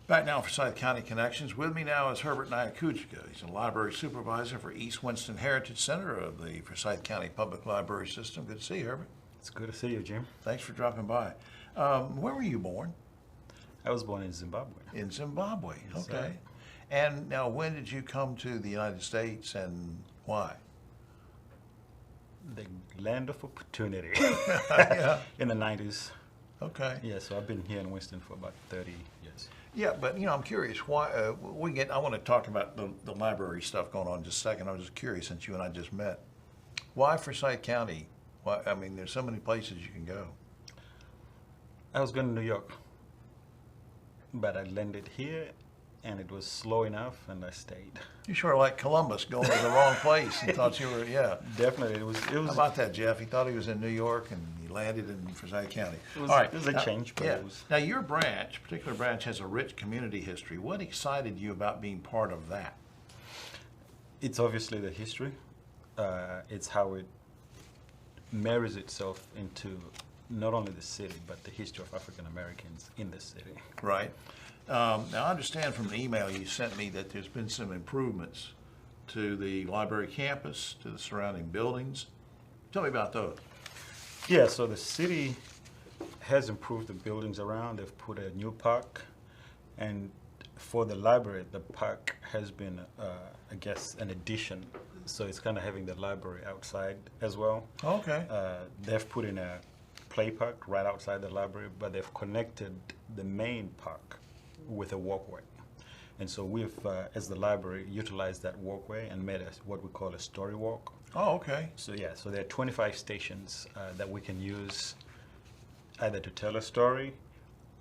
Back now for Forsyth County Connections. With me now is Herbert Nyakudya. He's a library supervisor for East Winston Heritage Center of the Forsyth County Public Library System. Good to see you, Herbert. It's good to see you, Jim. Thanks for dropping by. Where were you born? I was born in Zimbabwe. In Zimbabwe, Yes, okay. sir. And now when did you come to the United States and why? The land of opportunity. Yeah. In the 90s. Okay. Yeah, so I've been here in Winston for about 30 years. Yeah, but I'm curious why I want to talk about the library stuff going on in just a second. I was just curious since you and I just met. Why Forsyth County? Why? I mean, there's so many places you can go. I was going to New York, but I landed here, and it was slow enough, and I stayed. You sort of like Columbus going to the wrong place and thought you were, yeah. Definitely, it was. How about that, Jeff? He thought he was in New York and he landed in Forsyth County. It was, All right. It was a change, but yeah. it was. Now, your particular branch, has a rich community history. What excited you about being part of that? It's obviously the history. It's how it marries itself into not only the city, but the history of African Americans in the city. Right. Now, I understand from the email you sent me that there's been some improvements to the library campus, to the surrounding buildings. Tell me about those. Yeah, so the city has improved the buildings around. They've put a new park, and for the library, the park has been, I guess, an addition. So it's kind of having the library outside as well. Okay. They've put in a play park right outside the library, but they've connected the main park with a walkway. And so we've, as the library, utilized that walkway and made what we call a story walk. Oh, okay. So yeah, so there are 25 stations that we can use either to tell a story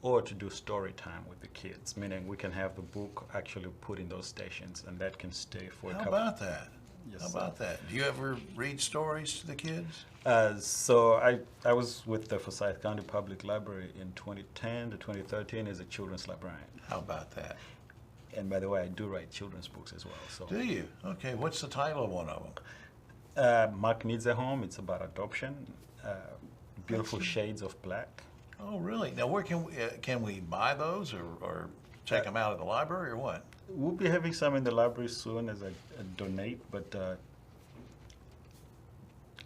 or to do story time with the kids, meaning we can have the book actually put in those stations, and that can stay for a How couple. about that? Yes, How sir. about that? Do you ever read stories to the kids? So I was with the Forsyth County Public Library in 2010 to 2013 as a children's librarian. How about that? And by the way, I do write children's books as well. So Do you? Okay, what's the title of one of them? Mark Needs a Home. It's about adoption. Beautiful Shades of Black. Oh, really? Now, where can we buy those or check them out at the library or what? We'll be having some in the library soon as a donate, but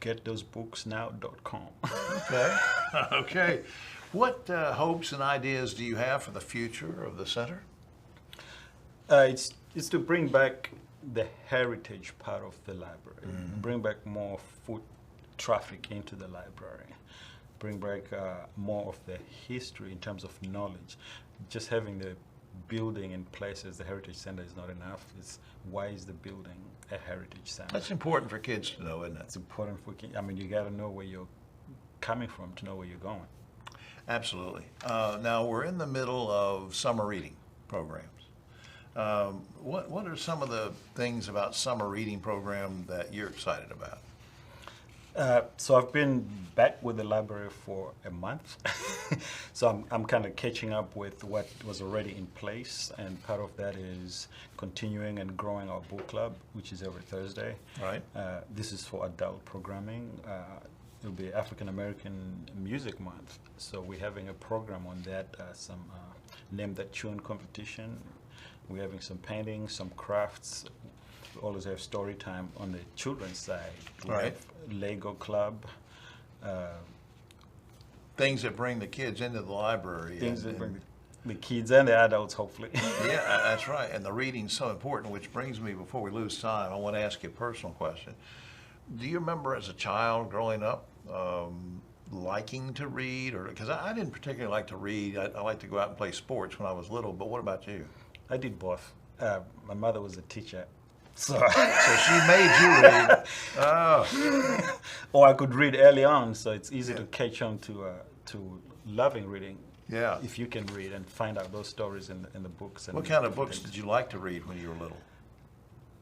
getthoseBooksNow.com. Okay. Okay. What hopes and ideas do you have for the future of the center? It's to bring back the heritage part of the library, bring back more foot traffic into the library, bring back more of the history in terms of knowledge. Just having the building in place as the Heritage Center is not enough. It's why is the building a Heritage Center? That's important for kids to know, isn't it? It's important for kids. I mean, you got to know where you're coming from to know where you're going. Absolutely. Now, we're in the middle of summer reading programs. What are some of the things about summer reading program that you're excited about? So I've been back with the library for a month. So I'm kind of catching up with what was already in place, and part of that is continuing and growing our book club, which is every Thursday. Right. This is for adult programming. It'll be African American Music Month, so we're having a program on that, some Name That Tune competition. We're having some painting, some crafts. We always have story time on the children's side. We Right. have Lego Club. Things that bring the kids into the library. Things and- that bring the kids and the adults, hopefully. Yeah, that's right. And the reading's so important, which brings me, before we lose time, I want to ask you a personal question. Do you remember as a child growing up liking to read? Or because I didn't particularly like to read. I liked to go out and play sports when I was little, but what about you? I did both. My mother was a teacher, so So she made you read. Oh, or I could read early on, so it's easy Yeah. to catch on to loving reading. yeah. If you can read and find out those stories in the books. And What kind of books did you like to read when you were little?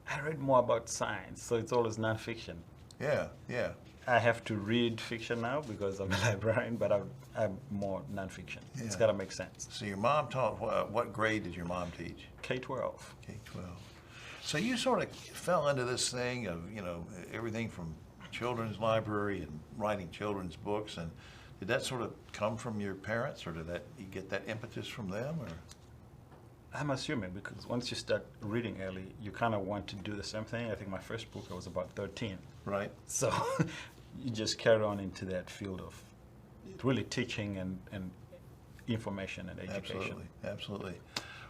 I read more about science, so it's always nonfiction. Yeah, yeah. I have to read fiction now because I'm a librarian, but I'm more nonfiction. It's Yeah. got to make sense. So your mom taught, what grade did your mom teach? K-12. K-12. So you sort of fell into this thing of, everything from children's library and writing children's books, and did that sort of come from your parents, or did you get that impetus from them, or? I'm assuming because once you start reading early, you kind of want to do the same thing. I think my first book, I was about 13. Right. So you just carry on into that field of really teaching and information and education. Absolutely, absolutely.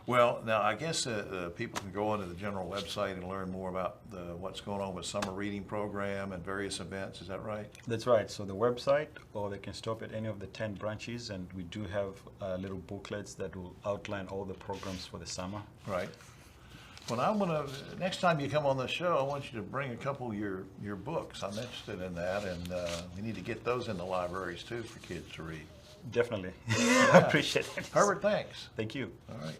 Well, now I guess people can go onto the general website and learn more about what's going on with summer reading program and various events. Is that right? That's right. So the website, or they can stop at any of the 10 branches, and we do have little booklets that will outline all the programs for the summer. Right. Well, I'm gonna, next time you come on the show, I want you to bring a couple of your books. I'm interested in that, and we need to get those in the libraries too for kids to read. Definitely. Yeah. I appreciate it. Herbert, thanks. Thank you. All right.